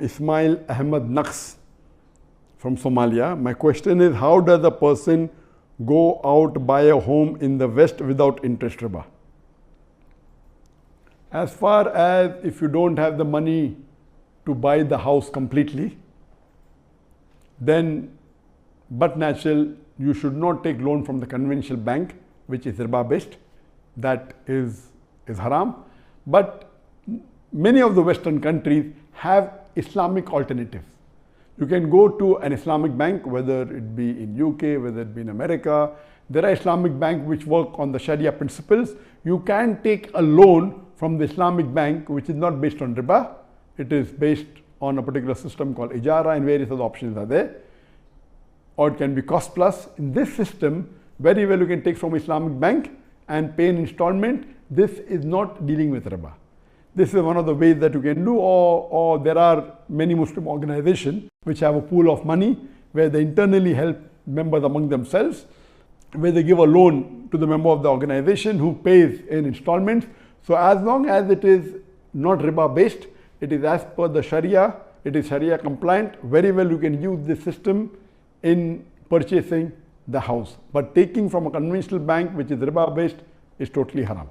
Ismail Ahmed Naqs from Somalia. My question is, how does a person go out buy a home in the West without interest riba? As far as if you don't have the money to buy the house completely, then but natural, you should not take loan from the conventional bank, which is riba based. That is haram. But many of the Western countries have Islamic alternatives. You can go to an Islamic bank, whether it be in UK, whether it be in America. There are Islamic banks which work on the Sharia principles. You can take a loan from the Islamic bank which is not based on riba. It is based on a particular system called ijara, and various other options are there. Or it can be cost plus. In this system, very well you can take from Islamic bank and pay an installment. This is not dealing with riba. This is one of the ways that you can do, or there are many Muslim organizations which have a pool of money where they internally help members among themselves, where they give a loan to the member of the organization who pays in installments. So as long as it is not riba based, it is as per the Sharia, it is Sharia compliant, very well you can use this system in purchasing the house. But taking from a conventional bank which is riba based is totally haram.